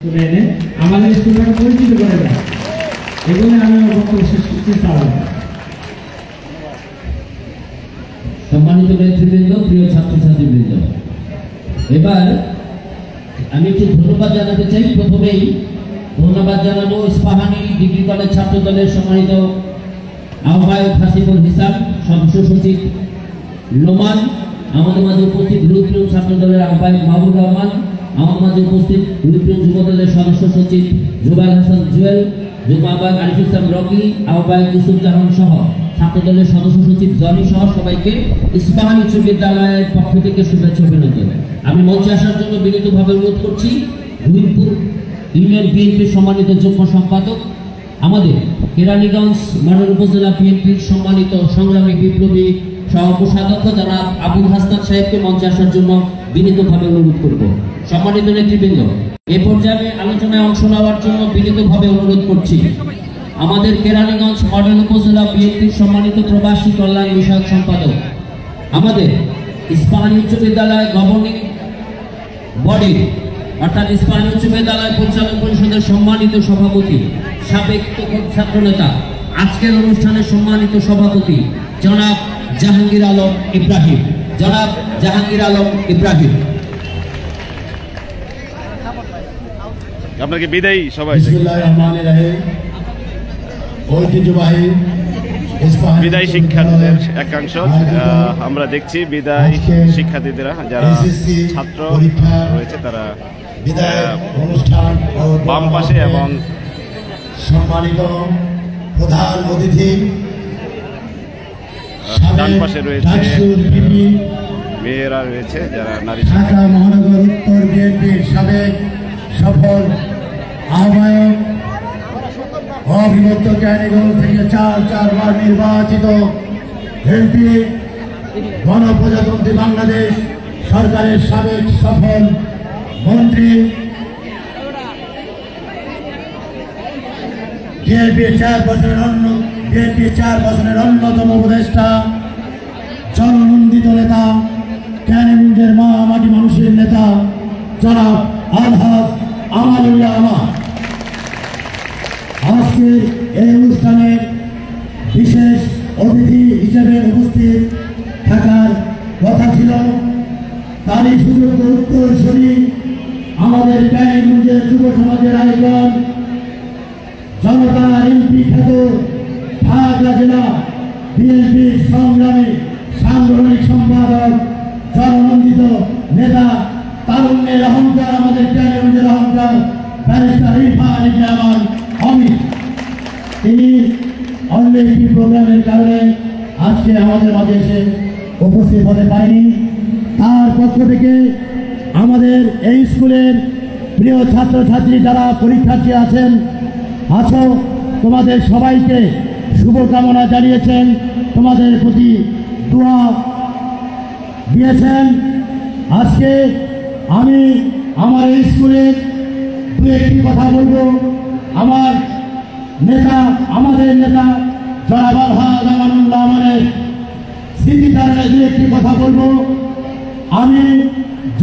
আমাদের স্কুলটাকে পরিচিত করে দেয়, এগুলো আমি বক্তব্য শেষ করতে চাই। সম্মানিত নেতৃবৃন্দ, প্রিয় ছাত্রছাত্রীবৃন্দ, এবার আমি একটু ধন্যবাদ জানাতে চাই। প্রথমেই ধন্যবাদ জানাবো ইস্পাহানি ডিগ্রি কলেজ ছাত্র দলের সম্মানিত আহ্বায়ক হাসিবুল হিসাব, সদস্য সচিব লোমান, আমাদের মাঝে উপস্থিত রুদ্রুম ছাত্র দলের আহ্বায়ক মাহবুব রহমান, আমার মাঝে উপস্থিত রুদ্রুম যুব দলের সদস্য সচিব জুবাল হাসান জুয়েল, যুব আহ্বায়ক আরিফ ইসলাম রকি, আহ্বায়ক ইউসুফ জাহান সহ ছাত্র দলের সদস্য সচিব জনি সহ সবাইকে ইস্পাহানি উচ্চ বিদ্যালয়ের পক্ষ থেকে শুভেচ্ছা অভিনন্দন। আমি মঞ্চে আসার জন্য বিনীতভাবে অনুরোধ করছি রুইপুর ইউনিয়ন বিএনপির সম্মানিত যুগ্ম সম্পাদক, আমাদের কেরানীগঞ্জ মডেল উপজেলা বিএনপির সম্মানিত সংগ্রামী বিপ্লবী সহ কোষাধ্যক্ষ জনাব আবুল হাসনাত সাহেবকে মঞ্চে আসার জন্য বিনীতভাবে অনুরোধ করব। সম্মানিত নেতৃবৃন্দ, এ পর্যায়ে আলোচনায় অংশ নেওয়ার জন্য বিনীতভাবে অনুরোধ করছি আমাদের কেরানীগঞ্জ মডেল উপজেলা বিএনপির সম্মানিত প্রবাসী কল্যাণ বিষয়ক সম্পাদক, আমাদের ইস্পাহানি উচ্চ বিদ্যালয় গভর্নিং বডি অর্থাৎ ইস্পাহানি উচ্চ বিদ্যালয় পরিচালক পরিষদের সম্মানিত সভাপতি, সাবেক ছাত্র নেতা, আজকের অনুষ্ঠানের সম্মানিত সভাপতি জনাব জাহাঙ্গীর আলম ইব্রাহিম, জনাব জাহাঙ্গীর আলম ইব্রাহিম। আপনাকে বিদায়ী সবাই বিদায়ী শিক্ষার্থীদের একাংশ আমরা দেখছি। বিদায় শিক্ষার্থীরা যারা ছাত্র রয়েছে তারা বাম পাশে এবং সম্মানিত প্রধান অতিথি ডান পাশে রয়েছে মেয়েরা রয়েছে যারা নারী। ঢাকা মহানগর উত্তর বিএনপির সাবেক সফল আহ্বায়ক, অবিভক্ত কেরানীগঞ্জ থেকে চারবার নির্বাচিত এমপি, গণপ্রজাতন্ত্রী বাংলাদেশ সরকারের সাবেক সফল মন্ত্রী, বিএনপির 4 বছরের অন্যতম উপদেষ্টা, জননন্দিত নেতা, কেরানীগঞ্জের মা মাটি মানুষের নেতা জনাব আলহাজ আমানুল্লাহ আমার। আজকের এই অনুষ্ঠানে বিশেষ অতিথি হিসেবে উপস্থিত থাকার কথা ছিল, তারই সুযোগ্য উত্তরসূরি আমাদের কেরানীগঞ্জের যুব সমাজের আয়োজন, জনতা এমপি খ্যাত ঢাকা জেলা বিএনপির সংগ্রামী সাংগঠনিক সম্পাদক, জননন্দিত নেতা, তারুণ্যের অহংকার, আমাদের কেরানীগঞ্জের অহংকার ব্যারিস্টার ইরফান ইবনে আমান অমিত। তিনি অন্য একটি প্রোগ্রামের কারণে আজকে আমাদের মাঝে এসে উপস্থিত হতে পারেনি। তার পক্ষ থেকে আমাদের এই স্কুলের প্রিয় ছাত্রছাত্রী যারা পরীক্ষার্থী আছো, তোমাদের সবাইকে শুভকামনা জানিয়েছেন, তোমাদের প্রতি দোয়া দিয়েছেন। আজকে আমি আমার এই স্কুলের দু একটি কথা বলবো। আমার নেতা, আমাদের নেতা জনাব আলহাজ আমানুল্লাহ আমানের স্মৃতিচারণে দু একটি কথা বলবো। আমি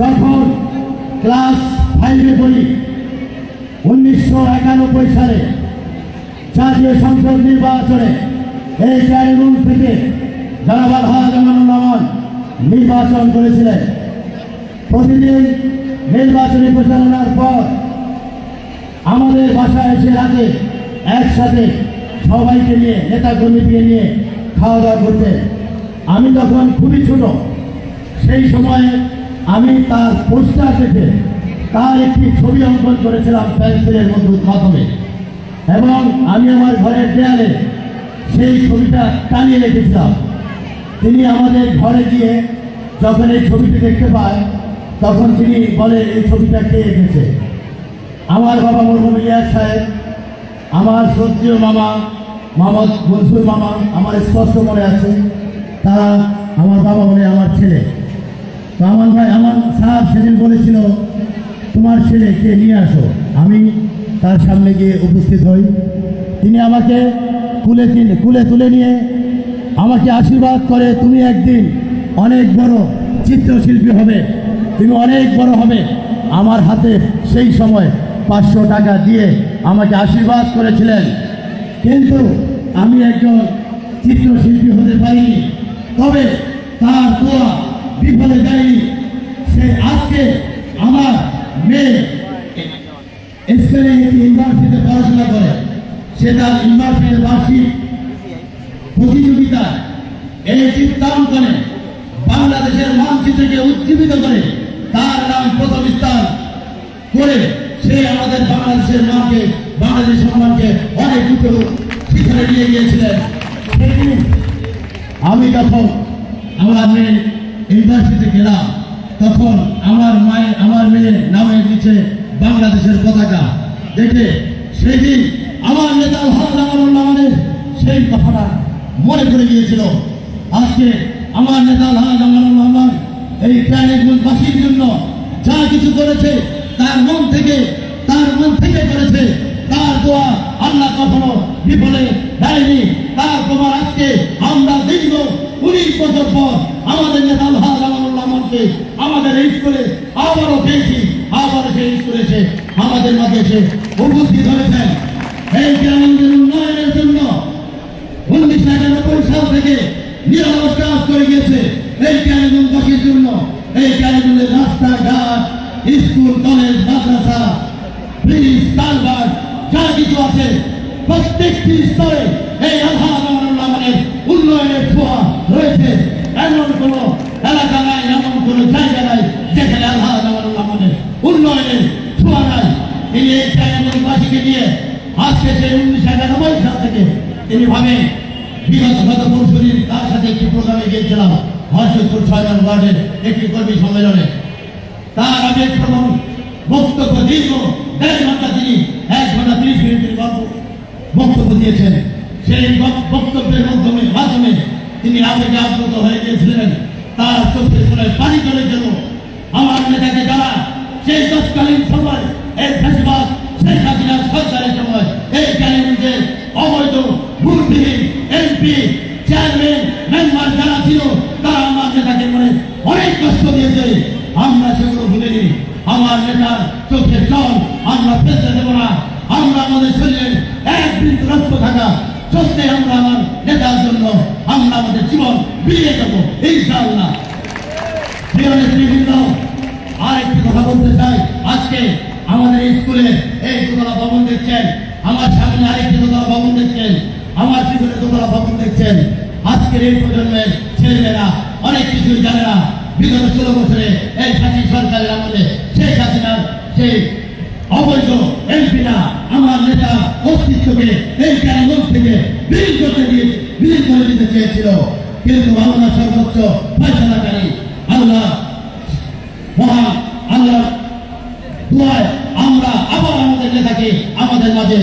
যখন ক্লাস 5-এ পড়ি 1991 সালে জাতীয় সংসদ নির্বাচনে এই কেরানীগঞ্জ থেকে জনাব আলহাজ আমানুল্লাহ আমান নির্বাচন করেছিলেন। প্রতিদিন নির্বাচনী পরিচালনার পর আমাদের বাসায় এসে রাতে একসাথে সবাইকে নিয়ে, নেতা কর্মীকে নিয়ে খাওয়া দাওয়া করতেন। আমি তখন খুবই ছোট, সেই সময়ে আমি তার পোস্টার দেখে তার একটি ছবি অঙ্কন করেছিলাম পেন্সিলের মাধ্যমে, এবং আমি আমার ঘরের দেয়ালে সেই ছবিটা টানিয়ে রেখেছিলাম। তিনি আমাদের ঘরে গিয়ে যখন এই ছবিটি দেখতে পায় তখন তিনি বলে, এই ছবিটা কে এঁকেছে? আমার বাবা মরহুম ইলিয়াস সাহেব, আমার শ্রদ্ধেয় মামা মোহাম্মদ মনসুর মামা, আমার স্পষ্ট মনে আছে, তারা আমার বাবা বলে আমার ছেলে। তো আমার সাহেব সেদিন বলেছিল, তোমার ছেলেকে নিয়ে আসো। আমি তার সামনে গিয়ে উপস্থিত হই। তিনি আমাকে কুলে তুলে নিয়ে আমাকে আশীর্বাদ করে, তুমি একদিন অনেক বড় চিত্রশিল্পী হবে, তুমি অনেক বড় হবে। আমার হাতে সেই সময় 500 টাকা দিয়ে আমাকে আশীর্বাদ করেছিলেন। কিন্তু আমি একজন চিত্রশিল্পী হতে পারিনি, তবে তার দোয়া বিফলে যায়নি। সে আজকে আমার মেয়ে স্পেনে একটি ইউনিভার্সিটিতে পড়াশোনা করে, সে তার ইউনিভার্সিটির বার্ষিক প্রতিযোগিতা এই চিত্রাঙ্কনে বাংলাদেশের মানচিত্রকে উজ্জীবিত করে তার নাম প্রথম স্থান করে সে আমাদের বাংলাদেশের নামকে, বাংলাদেশ সম্মানকে অনেক উঁচু শিখরে নিয়ে গিয়েছিলেন। আমি যখন আমার মেয়ে ইউনিভার্সিটিতে গেলাম, তখন আমার মেয়ের নামের নিচে বাংলাদেশের পতাকা দেখে সেদিন আমার নেতা আলহামদুলিল্লাহ সেই কথাটা মনে পড়ে গিয়েছিল। আজকে আমার নেতা আলহামদুলিল্লাহ এই কেরানীগঞ্জবাসীর জন্য যা কিছু করেছে তার মন থেকে করেছে। তার দোয়া আল্লাহ কখনো বিফলে দেয়নি। তার তোমার আজকে আমরা দীর্ঘ 19 বছর পর আমাদের নেতা আলহামদুলিল্লাহকে আমাদের এই স্কুলে আবারও পেয়েছি। আবার সেই স্কুলে এসে আমাদের মাঝে এসে উপস্থিত হয়েছেন। এই গ্রামের উন্নয়নের জন্য 1991 সাল থেকে নিরলস কাজ করে গিয়েছে এই কেরানীগঞ্জবাসীর জন্য। এই কেরানীগঞ্জের রাস্তাঘাট, স্কুল, কলেজ, মাদ্রাসা, ব্রিজ, কালভার্ট যা কিছু আছে প্রত্যেকটি স্তরে এই আলহামদুলিল্লাহের উন্নয়নের ছোঁয়া রয়েছে। এমন কোন এলাকা নাই, এমন কোন জায়গা নাই যেখানে আলহামদুলিল্লাহের উন্নয়নের ছোঁয়া নাই। তিনি এই কেরানীগঞ্জবাসীকে নিয়ে আজকে সেই 1991 সাল থেকে তিনি ভাবেন গত পরশুদিন তার সাথে একটি প্রোগ্রামে গিয়েছিলাম হরশদপুর 6 নং ওয়ার্ডের একটি কর্মী সম্মেলনে। তার আগে প্রথম বক্তব্য দীর্ঘ 1.5 ঘন্টা, তিনি 1 ঘন্টা 30 মিনিটের বক্তব্য দিয়েছেন। সেই বক্তব্যের মাধ্যমে তিনি আবেগে আপ্লুত হয়ে গিয়েছিলেন। তার চোখের কোণে পানি চলে গেল। আমার নেতাকে যারা সেই তৎকালীন সময় এই ফ্যাসিবাদ শেখ হাসিনার সরকারের সময় এই কেরানীগঞ্জের অবৈধ ভোটবিহীন এমপি, চেয়ারম্যান, মেম্বার যারা ছিল, তারা আমার নেতাকে মনে অনেক কষ্ট দিয়েছে। আমরা সেগুলো ভুলিনি। আমার নেতার চোখের জল আমরা ফেলতে দেব না। আমরা আমাদের শরীরের 1 বিন্দু রক্ত থাকা সত্যি আমরা আমার নেতার জন্য আমরা আমাদের জীবন বিলিয়ে দেবো ইনশাআল্লাহ। আরেকটি কথা বলতে চাই, আজকে আমাদের স্কুলে এই দোতলা ভবন দেখছেন, আমার সামনে আরেকটি দোতলা ভবন দেখছেন, আমার জীবনে দোতলা ভবন দেখছেন। আজকের এই প্রজন্মের ছেলেমেয়েরা অনেক কিছু জানে না। বিগত 16 বছরে এই ফাঁসি সরকারের আমলে শেখ হাসিনার সেই অবৈধ এমপিরা আমার নেতা অস্তিত্বকে এই কেরানীগঞ্জ থেকে বিলীন করে দিতে চেয়েছিল। কিন্তু আল্লাহ সর্বোচ্চ ফয়সালাকারী আল্লাহ মহান আল্লাহ দুয়ায় আমরা আবার আমাদের নেতাকে আমাদের মাঝে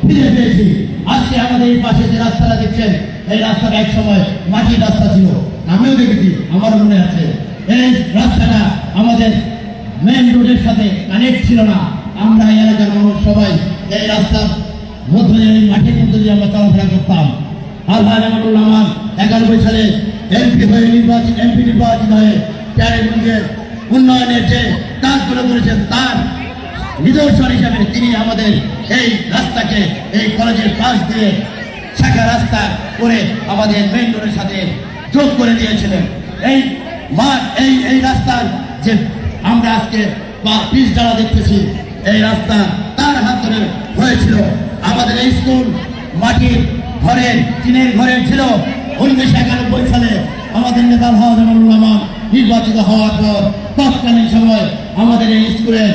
ফিরে পেয়েছি। আজকে আমাদের এই পাশে যে রাস্তাটা দেখছেন, এই রাস্তাটা এক সময় মাটির রাস্তা ছিল, আমিও দেখেছি, আমার মনে আছে। এই রাস্তাটা আমাদের মেইন রোডের সাথে কানেক্ট ছিল না। আমরা এই এলাকার মানুষ সবাই এই রাস্তার মধ্যে মাটির মধ্যে দিয়ে আমরা চলাফেরা করতাম। আলহামদুলিল্লাহ 91 সালে এমপি নির্বাচিত হয়ে কেরানীগঞ্জের উন্নয়নের যে কাজগুলো করেছেন তার নিদর্শন হিসাবে তিনি আমাদের এই রাস্তাকে এই কলেজের পাশ দিয়ে শাখা রাস্তা করে আমাদের মেইন রোডের সাথে যোগ করে দিয়েছিলেন। এই মাঠ এই রাস্তার যে আমরা আজকে পিচ দ্বারা দেখতেছি, এই রাস্তা তার হাত ধরে হয়েছিল। আমাদের এই স্কুল মাটির ঘরের, টিনের ঘরের ছিল। 1991 সালে আমাদের নেতা আলহামদুলিল্লাহ নির্বাচিত হওয়ার পর তৎকালীন সময় আমাদের এই স্কুলের